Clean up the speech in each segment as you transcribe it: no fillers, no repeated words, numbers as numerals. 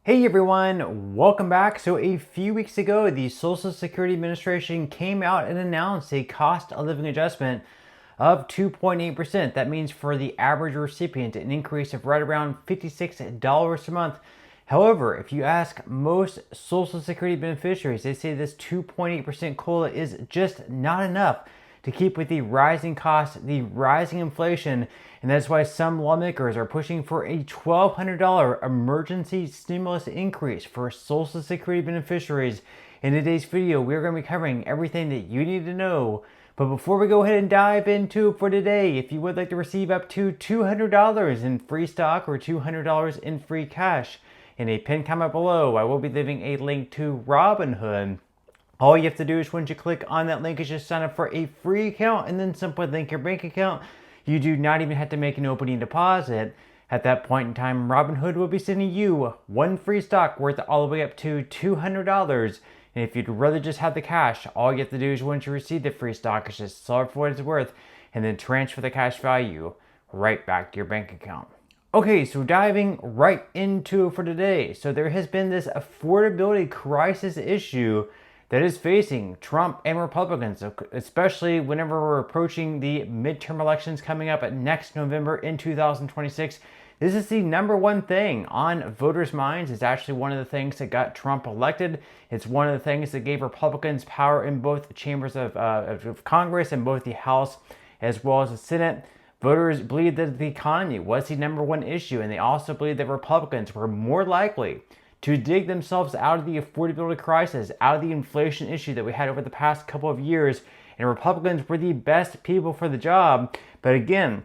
Hey everyone, welcome back. So a few weeks ago, the Social Security Administration came out and announced a cost of living adjustment of 2.8%. That means for the average recipient, an increase of right around $56 a month. However, if you ask most Social Security beneficiaries, they say this 2.8% COLA is just not enough to keep with the rising costs, the rising inflation, and that's why some lawmakers are pushing for a $1,200 emergency stimulus increase for Social Security beneficiaries. In today's video, we're going to be covering everything that you need to know. But before we go ahead and dive into it for today, if you would like to receive up to $200 in free stock or $200 in free cash, in a pinned comment below, I will be leaving a link to Robinhood. All you have to do is once you click on that link is just sign up for a free account and then simply link your bank account. You do not even have to make an opening deposit. At that point in time, Robinhood will be sending you one free stock worth all the way up to $200. And if you'd rather just have the cash, all you have to do is once you receive the free stock is just sell it for what it's worth and then transfer the cash value right back to your bank account. Okay, so diving right into it for today. So there has been this affordability crisis issue that is facing Trump and Republicans, especially whenever we're approaching the midterm elections coming up next November in 2026. This is the number one thing on voters' minds. It's actually one of the things that got Trump elected. It's one of the things that gave Republicans power in both chambers of Congress and both the House as well as the Senate. Voters believed that the economy was the number one issue, and they also believed that Republicans were more likely to dig themselves out of the affordability crisis, out of the inflation issue that we had over the past couple of years, and Republicans were the best people for the job. But again,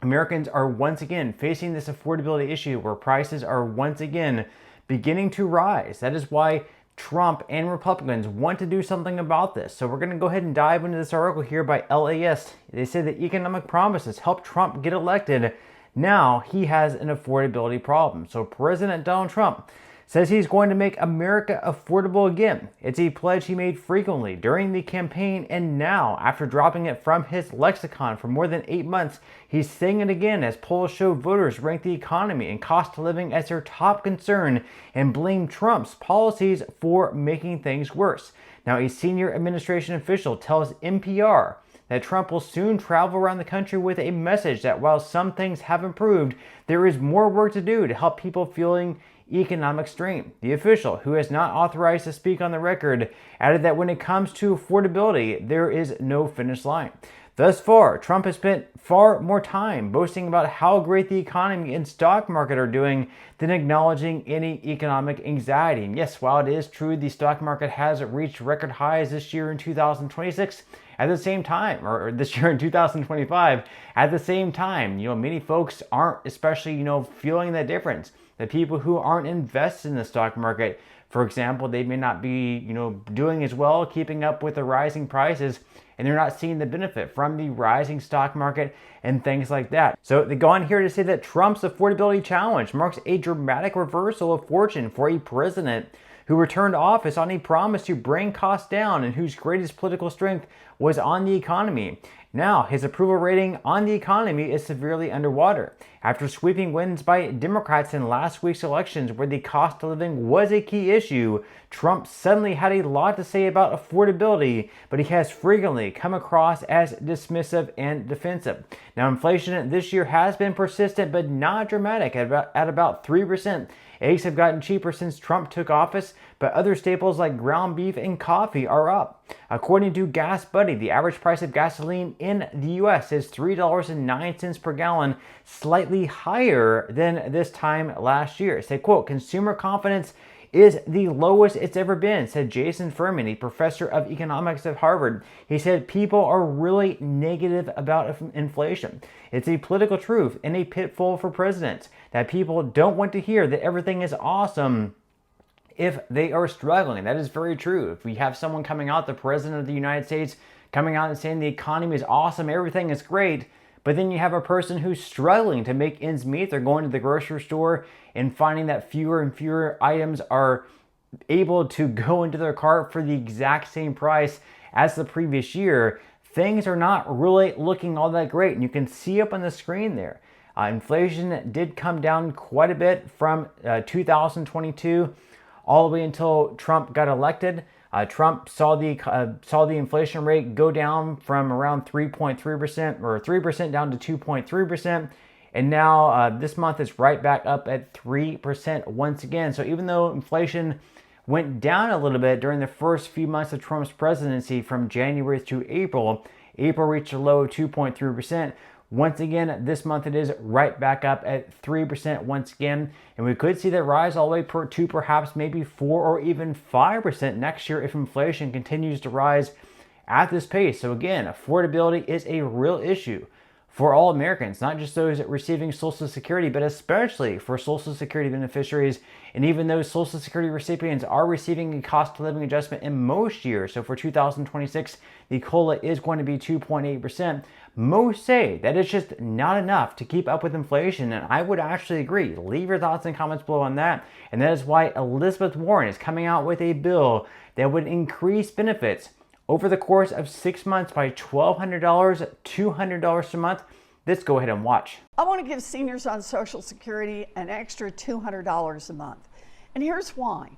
Americans are once again facing this affordability issue where prices are once again beginning to rise. That is why Trump and Republicans want to do something about this. So we're going to go ahead and dive into this article here by LAS. They say that economic promises helped Trump get elected. Now he has an affordability problem. So President Donald Trump says he's going to make America affordable again. It's a pledge he made frequently during the campaign, and now, after dropping it from his lexicon for more than 8 months, he's saying it again as polls show voters rank the economy and cost of living as their top concern and blame Trump's policies for making things worse. Now, a senior administration official tells NPR that Trump will soon travel around the country with a message that while some things have improved, there is more work to do to help people feeling economic strain. The official, who is not authorized to speak on the record, added that when it comes to affordability, there is no finish line. Thus far, Trump has spent far more time boasting about how great the economy and stock market are doing than acknowledging any economic anxiety. And yes, while it is true the stock market has reached record highs this year in 2026, at the same time, or this year in 2025, at the same time, many folks aren't especially, feeling the difference. The people who aren't invested in the stock market, for example, they may not be, doing as well, keeping up with the rising prices, and they're not seeing the benefit from the rising stock market and things like that. So they go on here to say that Trump's affordability challenge marks a dramatic reversal of fortune for a president who returned to office on a promise to bring costs down and whose greatest political strength was on the economy. Now, his approval rating on the economy is severely underwater. After sweeping wins by Democrats in last week's elections where the cost of living was a key issue, Trump suddenly had a lot to say about affordability, but he has frequently come across as dismissive and defensive. Now, inflation this year has been persistent but not dramatic at about 3%. Eggs have gotten cheaper since Trump took office, but other staples like ground beef and coffee are up. According to Gas Buddy, the average price of gasoline in the U.S. is $3.09 per gallon, slightly higher than this time last year. Say, quote, consumer confidence is the lowest it's ever been, said Jason Furman, a professor of economics at Harvard. He said people are really negative about inflation. It's a political truth and a pitfall for presidents that people don't want to hear that everything is awesome if they are struggling. That is very true. If we have someone coming out, the president of the United States, coming out and saying the economy is awesome, everything is great, but then you have a person who's struggling to make ends meet. They're going to the grocery store and finding that fewer and fewer items are able to go into their cart for the exact same price as the previous year. Things are not really looking all that great. And you can see up on the screen there. Inflation did come down quite a bit from 2022 all the way until Trump got elected. Trump saw the inflation rate go down from around 3.3% or 3% down to 2.3%. And now this month is right back up at 3% once again. So even though inflation went down a little bit during the first few months of Trump's presidency from January to April, April reached a low of 2.3%. Once again, this month it is right back up at 3% once again. And we could see that rise all the way to perhaps maybe 4 or even 5% next year if inflation continues to rise at this pace. So again, affordability is a real issue for all Americans, not just those receiving Social Security, but especially for Social Security beneficiaries. And even those Social Security recipients are receiving a cost of living adjustment in most years. So for 2026, the COLA is going to be 2.8%. Most say that it's just not enough to keep up with inflation, and I would actually agree. Leave your thoughts and comments below on that. And that is why Elizabeth Warren is coming out with a bill that would increase benefits over the course of 6 months by $1,200, $200 a month. Let's go ahead and watch. I want to give seniors on Social Security an extra $200 a month. And here's why.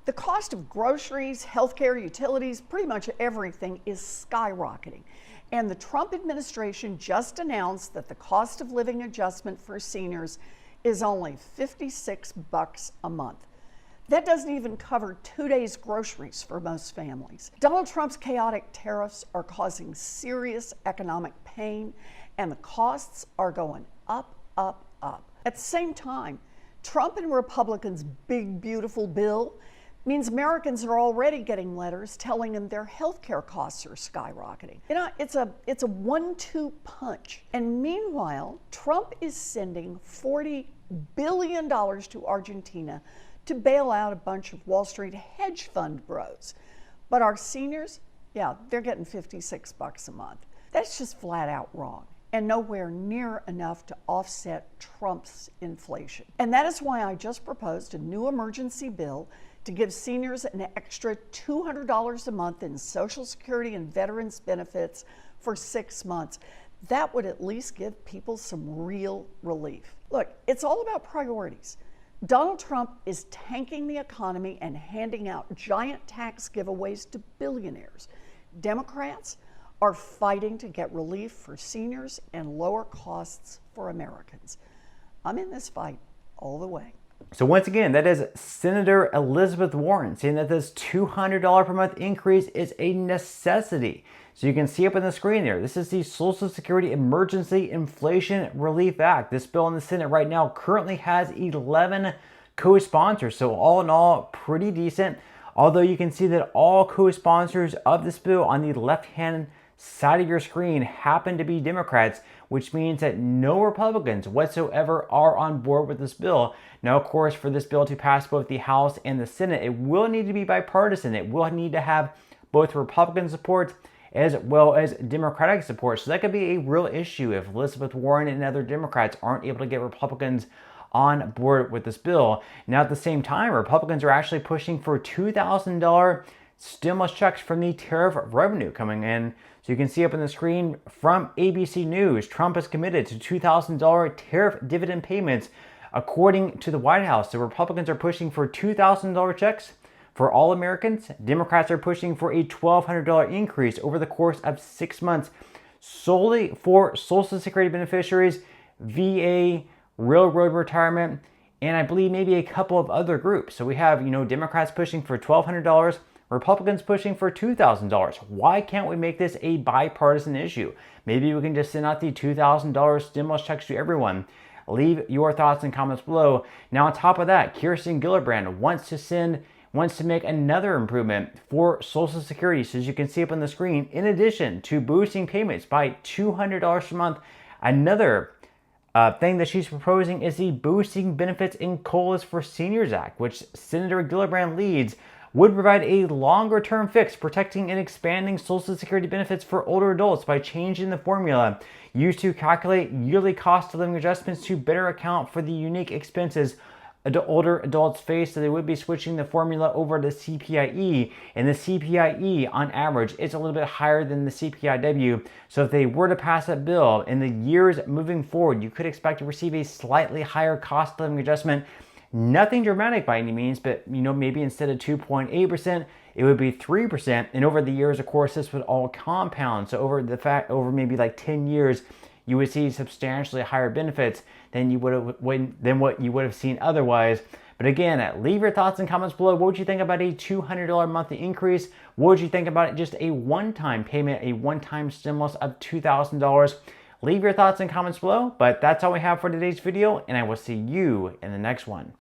The cost of groceries, healthcare, utilities, pretty much everything is skyrocketing. And the Trump administration just announced that the cost of living adjustment for seniors is only $56 a month. That doesn't even cover 2 days' groceries for most families. Donald Trump's chaotic tariffs are causing serious economic pain, and the costs are going up, up, up. At the same time, Trump and Republicans' big, beautiful bill means Americans are already getting letters telling them their health care costs are skyrocketing. You know, it's a 1-2 punch. And meanwhile, Trump is sending $40 billion to Argentina to bail out a bunch of Wall Street hedge fund bros. But our seniors, yeah, they're getting $56 a month. That's just flat out wrong and nowhere near enough to offset Trump's inflation. And that is why I just proposed a new emergency bill to give seniors an extra $200 a month in Social Security and veterans benefits for 6 months. That would at least give people some real relief. Look, it's all about priorities. Donald Trump is tanking the economy and handing out giant tax giveaways to billionaires. Democrats are fighting to get relief for seniors and lower costs for Americans. I'm in this fight all the way. So once again, that is Senator Elizabeth Warren saying that this $200 per month increase is a necessity. So you can see up on the screen there, this is the Social Security Emergency Inflation Relief Act. This bill in the Senate right now currently has 11 co-sponsors. So all in all, pretty decent. Although you can see that all co-sponsors of this bill on the left-hand side of your screen happen to be Democrats, which means that no Republicans whatsoever are on board with this bill. Now, of course, for this bill to pass both the House and the Senate, it will need to be bipartisan. It will need to have both Republican support as well as Democratic support. So that could be a real issue if Elizabeth Warren and other Democrats aren't able to get Republicans on board with this bill. Now, at the same time, Republicans are actually pushing for $2,000 stimulus checks from the tariff revenue coming in. So you can see up on the screen from ABC News, Trump is committed to $2,000 tariff dividend payments according to the White House. So Republicans are pushing for $2,000 checks for all Americans. Democrats are pushing for a $1,200 increase over the course of 6 months solely for Social Security beneficiaries, VA, railroad retirement, and I believe maybe a couple of other groups. So we have, Democrats pushing for $1,200, Republicans pushing for $2,000. Why can't we make this a bipartisan issue? Maybe we can just send out the $2,000 stimulus checks to everyone. Leave your thoughts and comments below. Now, on top of that, Kirsten Gillibrand wants to make another improvement for Social Security. So as you can see up on the screen, in addition to boosting payments by $200 a month, another thing that she's proposing is the Boosting Benefits and COLAs for Seniors Act, which Senator Gillibrand leads, would provide a longer-term fix protecting and expanding Social Security benefits for older adults by changing the formula used to calculate yearly cost of living adjustments to better account for the unique expenses older adults face, that they would be switching the formula over to CPIE, and the CPIE on average is a little bit higher than the CPIW. So if they were to pass that bill in the years moving forward, you could expect to receive a slightly higher cost of living adjustment. Nothing dramatic by any means, but maybe instead of 2.8%, it would be 3%. And over the years, of course, this would all compound. So over maybe like 10 years, you would see substantially higher benefits than what you would have seen otherwise. But again, leave your thoughts and comments below. What would you think about a $200 monthly increase? What would you think about just a one-time payment, a one-time stimulus of $2,000? Leave your thoughts and comments below. But that's all we have for today's video, and I will see you in the next one.